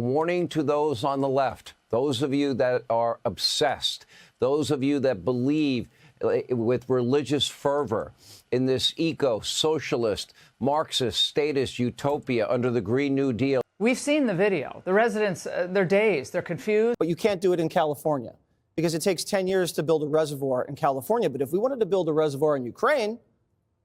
warning to those on the left, those of you that are obsessed, those of you that believe with religious fervor in this eco-socialist, Marxist, statist utopia under the Green New Deal. We've seen the video. The residents, they're dazed, they're confused. But you can't do it in California because it takes 10 years to build a reservoir in California. But if we wanted to build a reservoir in Ukraine,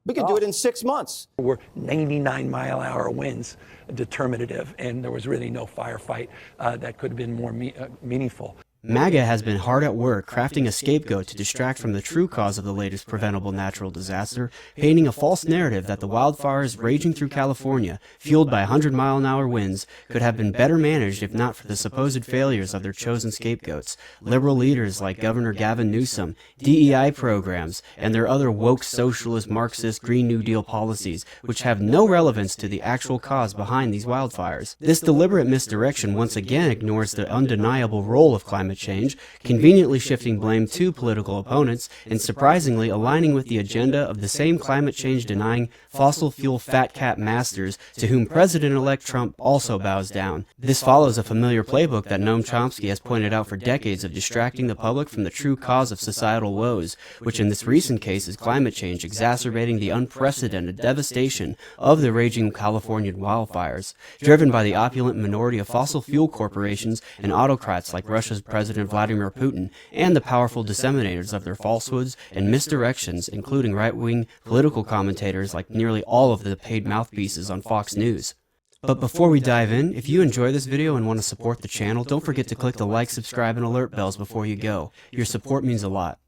we could do it in 6 months. Were 99-mile-an-hour winds determinative, and there was really no firefight that could have been more meaningful. MAGA has been hard at work crafting a scapegoat to distract from the true cause of the latest preventable natural disaster, painting a false narrative that the wildfires raging through California, fueled by 100-mile-an-hour winds, could have been better managed if not for the supposed failures of their chosen scapegoats, liberal leaders like Governor Gavin Newsom, DEI programs, and their other woke socialist Marxist Green New Deal policies, which have no relevance to the actual cause behind these wildfires. This deliberate misdirection once again ignores the undeniable role of climate change, conveniently shifting blame to political opponents, and surprisingly aligning with the agenda of the same climate change denying fossil fuel fat cat masters to whom President-elect Trump also bows down. This follows a familiar playbook that Noam Chomsky has pointed out for decades of distracting the public from the true cause of societal woes, which in this recent case is climate change exacerbating the unprecedented devastation of the raging Californian wildfires, driven by the opulent minority of fossil fuel corporations and autocrats like Russia's President Vladimir Putin, and the powerful disseminators of their falsehoods and misdirections, including right-wing political commentators like nearly all of the paid mouthpieces on Fox News. But before we dive in, if you enjoy this video and want to support the channel, don't forget to click the like, subscribe, and alert bells before you go. Your support means a lot.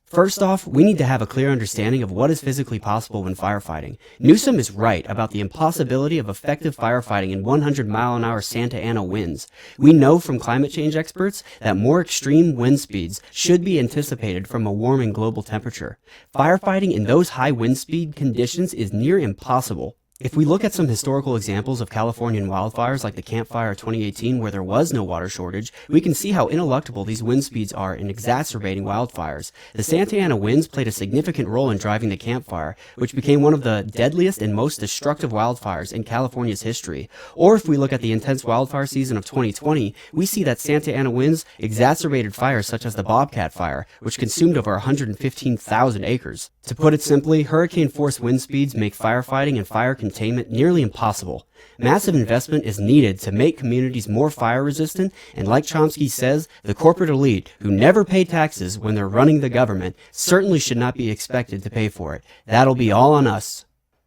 First off, we need to have a clear understanding of what is physically possible when firefighting. Newsom is right about the impossibility of effective firefighting in 100-mile-an-hour Santa Ana winds. We know from climate change experts that more extreme wind speeds should be anticipated from a warming global temperature. Firefighting in those high wind speed conditions is near impossible. If we look at some historical examples of Californian wildfires like the Camp Fire 2018 where there was no water shortage, we can see how ineluctable these wind speeds are in exacerbating wildfires. The Santa Ana winds played a significant role in driving the Camp Fire, which became one of the deadliest and most destructive wildfires in California's history. Or if we look at the intense wildfire season of 2020, we see that Santa Ana winds exacerbated fires such as the Bobcat Fire, which consumed over 115,000 acres. To put it simply, hurricane-force wind speeds make firefighting and fire containment nearly impossible. Massive investment is needed to make communities more fire resistant, and like Chomsky says, the corporate elite, who never pay taxes when they're running the government, certainly should not be expected to pay for it. That'll be all on us.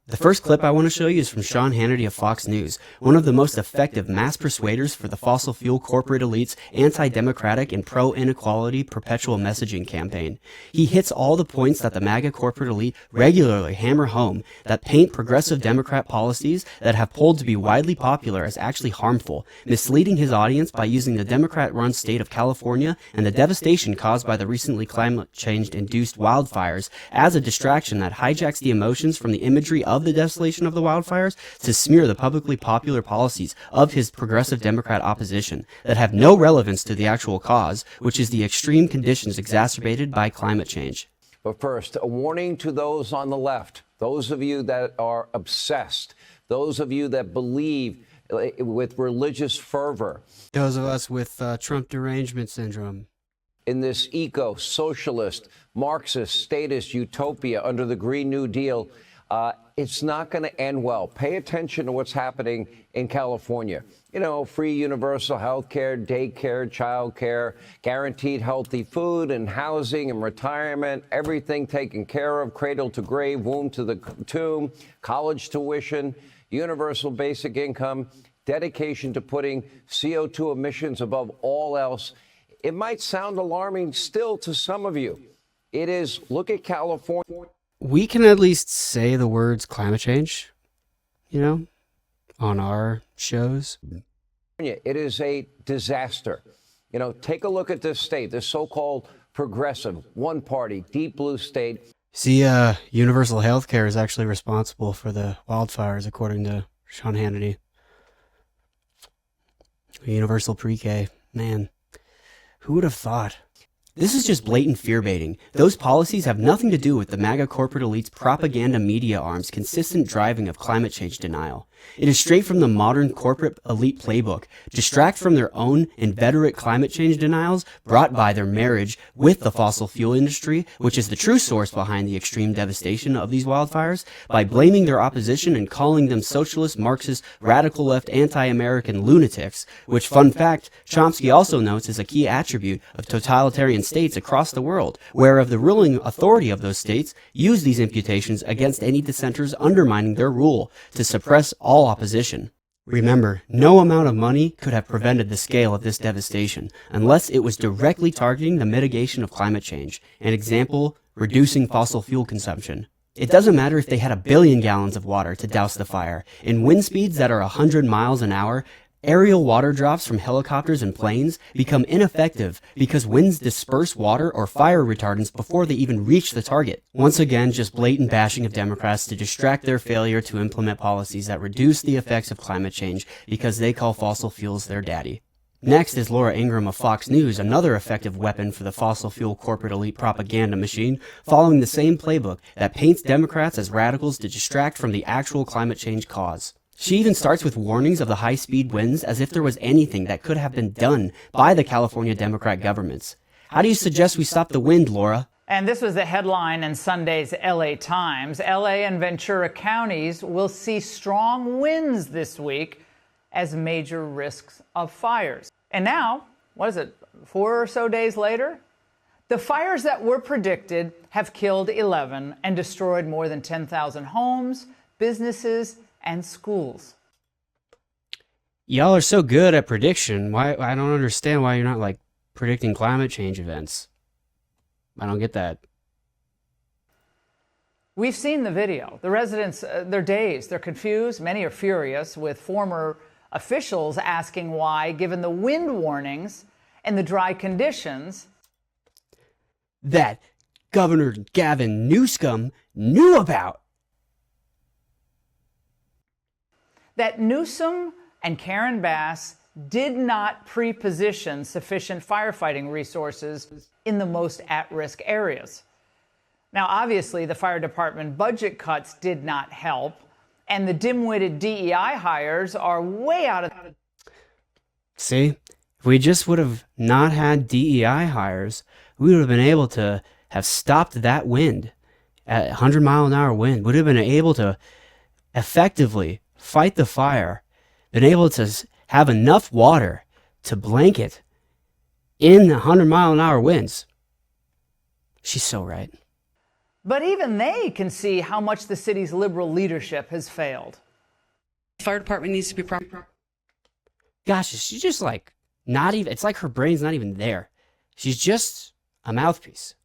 The first clip I want to show you is from Sean Hannity of Fox News, one of the most effective mass persuaders for the fossil fuel corporate elite's anti-democratic and pro-inequality perpetual messaging campaign. He hits all the points that the MAGA corporate elite regularly hammer home that paint progressive Democrat policies that have polled to be widely popular as actually harmful, misleading his audience by using the Democrat-run state of California and the devastation caused by the recently climate change-induced wildfires as a distraction that hijacks the emotions from the imagery of the desolation of the wildfires to smear the publicly popular policies of his progressive Democrat opposition that have no relevance to the actual cause, which is the extreme conditions exacerbated by climate change. But first, a warning to those on the left, those of you that are obsessed, those of you that believe with religious fervor. Those of us with Trump derangement syndrome. In this eco-socialist, Marxist, statist utopia under the Green New Deal, it's not going to end well. Pay attention to what's happening in California. You know, free universal health care, daycare, child care, guaranteed healthy food and housing and retirement, everything taken care of, cradle to grave, womb to the tomb, college tuition, universal basic income, dedication to putting CO2 emissions above all else. It might sound alarming still to some of you. It is. Look at California. We can at least say the words climate change, you know, on our shows. It is a disaster. You know, take a look at this state, this so-called progressive, one party, deep blue state. See, universal health care is actually responsible for the wildfires, according to Sean Hannity. Universal pre-K, man, who would have thought? This is just blatant fear baiting. Those policies have nothing to do with the MAGA corporate elite's propaganda media arm's consistent driving of climate change denial. It is straight from the modern corporate elite playbook, distract from their own inveterate climate change denials brought by their marriage with the fossil fuel industry, which is the true source behind the extreme devastation of these wildfires, by blaming their opposition and calling them socialist, Marxist, radical left, anti-American lunatics, which, fun fact, Chomsky also notes is a key attribute of totalitarian states across the world, whereof the ruling authority of those states use these imputations against any dissenters undermining their rule to suppress all opposition. Remember, no amount of money could have prevented the scale of this devastation unless it was directly targeting the mitigation of climate change. An example, reducing fossil fuel consumption. It doesn't matter if they had 1 billion gallons of water to douse the fire. In wind speeds that are 100 miles an hour, aerial water drops from helicopters and planes become ineffective because winds disperse water or fire retardants before they even reach the target. Once again, just blatant bashing of Democrats to distract their failure to implement policies that reduce the effects of climate change because they call fossil fuels their daddy. Next is Laura Ingraham of Fox News, another effective weapon for the fossil fuel corporate elite propaganda machine, following the same playbook that paints Democrats as radicals to distract from the actual climate change cause. She even starts with warnings of the high-speed winds as if there was anything that could have been done by the California Democrat governments. How do you suggest we stop the wind, Laura? And this was the headline in Sunday's LA Times. LA and Ventura counties will see strong winds this week as major risks of fires. And now, what is it, 4 or so days later? The fires that were predicted have killed 11 and destroyed more than 10,000 homes, businesses, and schools. Y'all are so good at prediction. Why? I don't understand why you're not like predicting climate change events. I don't get that. We've seen the video. The residents, they're dazed, they're confused, many are furious, with former officials asking why, given the wind warnings and the dry conditions, that Governor Gavin Newsom knew about. that Newsom and Karen Bass did not pre-position sufficient firefighting resources in the most at-risk areas. Now, obviously, the fire department budget cuts did not help, and the dim-witted DEI hires are way out of... See, if we just would have not had DEI hires, we would have been able to have stopped that wind at 100-mile-an-hour wind. Would have been able to effectively fight the fire, been able to have enough water to blanket in the 100-mile-an-hour winds. She's so right. But even they can see how much the city's liberal leadership has failed. The fire department needs to be proper. Gosh, she's just like not even, it's like her brain's not even there. She's just a mouthpiece.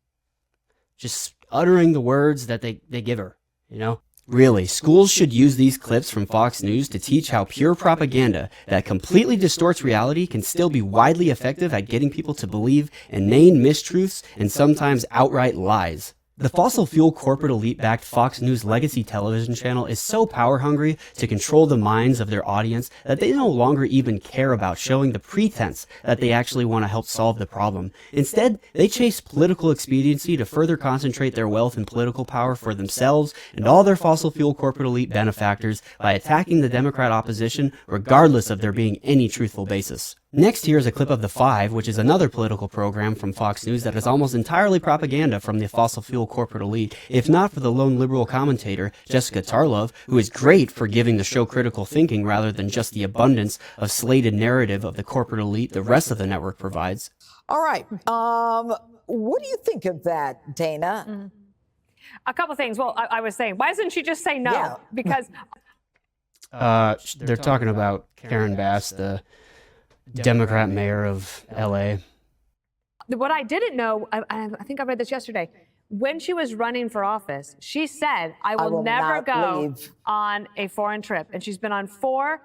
Just uttering the words that they give her, you know? Really, schools should use these clips from Fox News to teach how pure propaganda that completely distorts reality can still be widely effective at getting people to believe inane mistruths and sometimes outright lies. The fossil fuel corporate elite-backed Fox News legacy television channel is so power-hungry to control the minds of their audience that they no longer even care about showing the pretense that they actually want to help solve the problem. Instead, they chase political expediency to further concentrate their wealth and political power for themselves and all their fossil fuel corporate elite benefactors by attacking the Democrat opposition regardless of there being any truthful basis. Next, here is a clip of The Five, which is another political program from Fox News that is almost entirely propaganda from the fossil fuel corporate elite, if not for the lone liberal commentator, Jessica Tarlov, who is great for giving the show critical thinking rather than just the abundance of slated narrative of the corporate elite the rest of the network provides. All right. What do you think of that, Dana? Mm-hmm. A couple things. Well, I was saying, why doesn't she just say no? Yeah. Because they're talking about Karen Bass, the Democrat mayor of LA. what I didn't know, I think I read this yesterday, when she was running for office, she said, I will never go on a foreign trip. And she's been on 4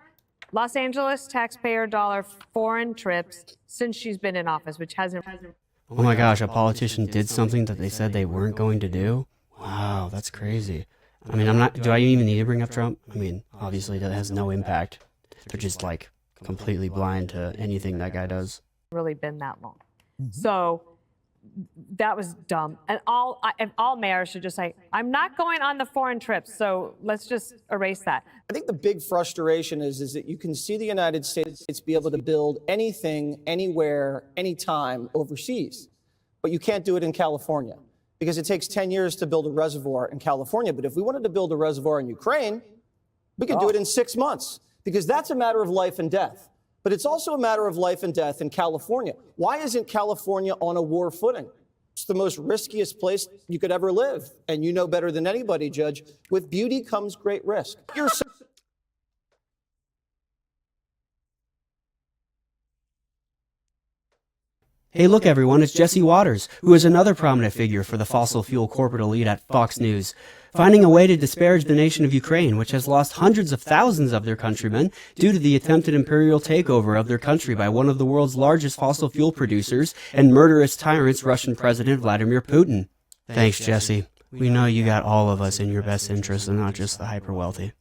Los Angeles taxpayer dollar foreign trips since she's been in office, which hasn't... Oh my gosh, a politician did something that they said they weren't going to do? Wow, that's crazy. I mean, do I even need to bring up Trump? I mean, obviously that has no impact. They're just like completely blind to anything that guy does. Really been that long. So that was dumb. And all mayors should just say, I'm not going on the foreign trips, so let's just erase that. I think the big frustration is that you can see the United States be able to build anything, anywhere, anytime overseas, but you can't do it in California because it takes 10 years to build a reservoir in California. But if we wanted to build a reservoir in Ukraine, we could do it in 6 months because that's a matter of life and death. But it's also a matter of life and death in California. Why isn't California on a war footing? It's the most riskiest place you could ever live. And you know better than anybody, Judge, with beauty comes great risk. Hey, look, everyone, it's Jesse Waters, who is another prominent figure for the fossil fuel corporate elite at Fox News, finding a way to disparage the nation of Ukraine, which has lost hundreds of thousands of their countrymen due to the attempted imperial takeover of their country by one of the world's largest fossil fuel producers and murderous tyrants, Russian President Vladimir Putin. Thanks, Jesse. We know you got all of us in your best interest and not just the hyper-wealthy.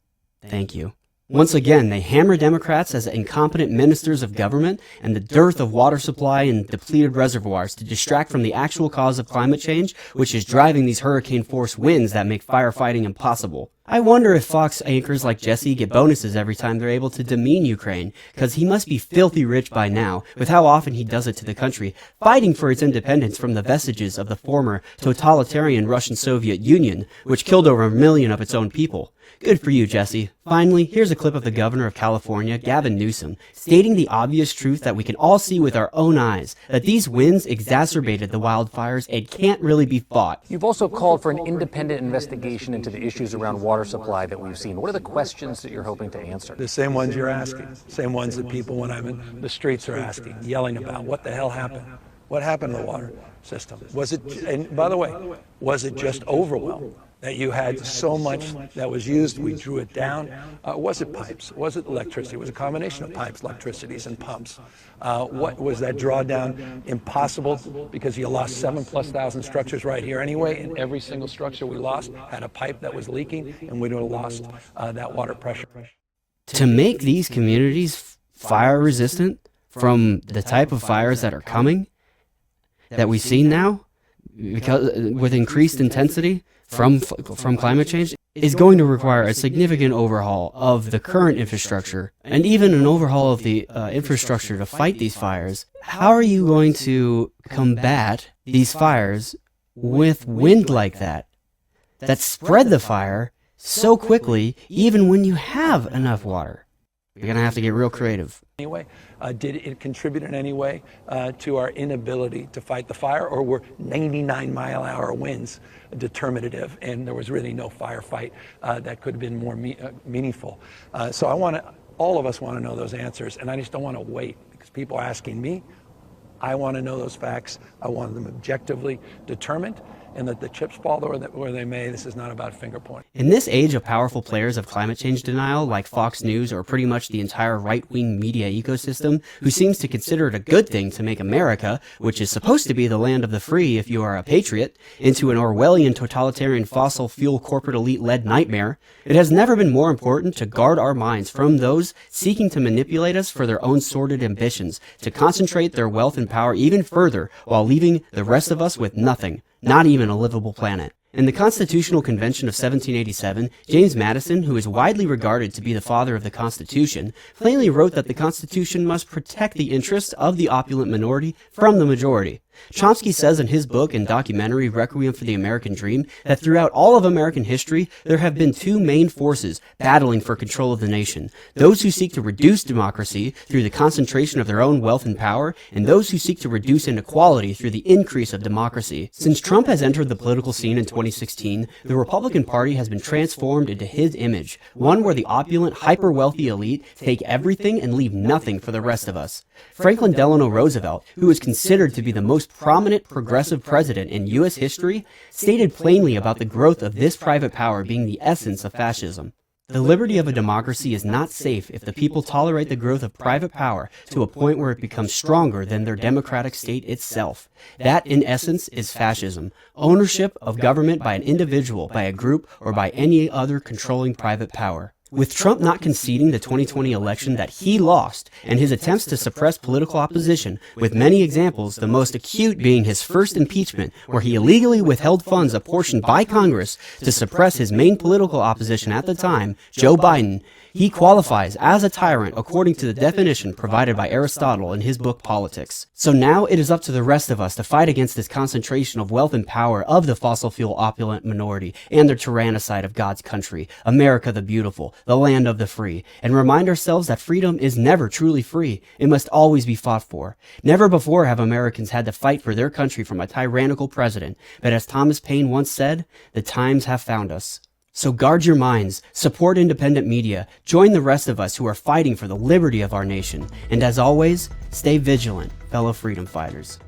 Thank you. Once again, they hammer Democrats as incompetent ministers of government and the dearth of water supply and depleted reservoirs to distract from the actual cause of climate change, which is driving these hurricane-force winds that make firefighting impossible. I wonder if Fox anchors like Jesse get bonuses every time they're able to demean Ukraine, because he must be filthy rich by now, with how often he does it to the country, fighting for its independence from the vestiges of the former totalitarian Russian Soviet Union, which killed over 1 million of its own people. Good for you, Jesse. Finally, here's a clip of the governor of California, Gavin Newsom, stating the obvious truth that we can all see with our own eyes, that these winds exacerbated the wildfires and can't really be fought. You've also called for an independent investigation into the issues around water supply that we've seen. What are the questions that you're hoping to answer? The same ones you're asking, same ones that people when I'm in the streets are asking, yelling about. What the hell happened? What happened to the water system? Was it, and by the way, was it just overwhelm? That you had so much that was used, we drew it down. Was it pipes? Was it electricity? It was a combination of pipes, electricities, and pumps. What was that drawdown impossible because you lost 7,000+ structures right here anyway, and every single structure we lost had a pipe that was leaking, and we would have lost that water pressure. To make these communities fire resistant from the type of fires that are coming, that we see now, because with increased intensity, from climate change is going to require a significant overhaul of the current infrastructure and even an overhaul of the infrastructure to fight these fires. How are you going to combat these fires with wind like that spread the fire so quickly even when you have enough water? You're going to have to get real creative. Anyway, did it contribute in any way to our inability to fight the fire, or were 99-mile-an-hour winds determinative and there was really no firefight that could have been more meaningful? So all of us want to know those answers, and I just don't want to wait because people are asking me. I want to know those facts. I want them objectively determined, and that the chips fall where they may. This is not about finger pointing. In this age of powerful players of climate change denial like Fox News or pretty much the entire right-wing media ecosystem, who seems to consider it a good thing to make America, which is supposed to be the land of the free if you are a patriot, into an Orwellian totalitarian fossil fuel corporate elite-led nightmare, it has never been more important to guard our minds from those seeking to manipulate us for their own sordid ambitions, to concentrate their wealth and power even further while leaving the rest of us with nothing. Not even a livable planet. In the Constitutional Convention of 1787, James Madison, who is widely regarded to be the father of the Constitution, plainly wrote that the Constitution must protect the interests of the opulent minority from the majority. Chomsky says in his book and documentary Requiem for the American Dream that throughout all of American history, there have been two main forces battling for control of the nation. Those who seek to reduce democracy through the concentration of their own wealth and power, and those who seek to reduce inequality through the increase of democracy. Since Trump has entered the political scene in 2016, the Republican Party has been transformed into his image, one where the opulent, hyper-wealthy elite take everything and leave nothing for the rest of us. Franklin Delano Roosevelt, who is considered to be the most prominent progressive president in U.S. history, stated plainly about the growth of this private power being the essence of fascism. The liberty of a democracy is not safe if the people tolerate the growth of private power to a point where it becomes stronger than their democratic state itself. That, in essence, is fascism. Ownership of government by an individual, by a group, or by any other controlling private power. With Trump not conceding the 2020 election that he lost, and his attempts to suppress political opposition, with many examples, the most acute being his first impeachment, where he illegally withheld funds apportioned by Congress to suppress his main political opposition at the time, Joe Biden, he qualifies as a tyrant according to the definition provided by Aristotle in his book Politics. So now it is up to the rest of us to fight against this concentration of wealth and power of the fossil fuel opulent minority and their tyrannicide of God's country, America the beautiful, the land of the free, and remind ourselves that freedom is never truly free. It must always be fought for. Never before have Americans had to fight for their country from a tyrannical president, but as Thomas Paine once said, the times have found us. So guard your minds, support independent media, join the rest of us who are fighting for the liberty of our nation, and as always, stay vigilant, fellow freedom fighters.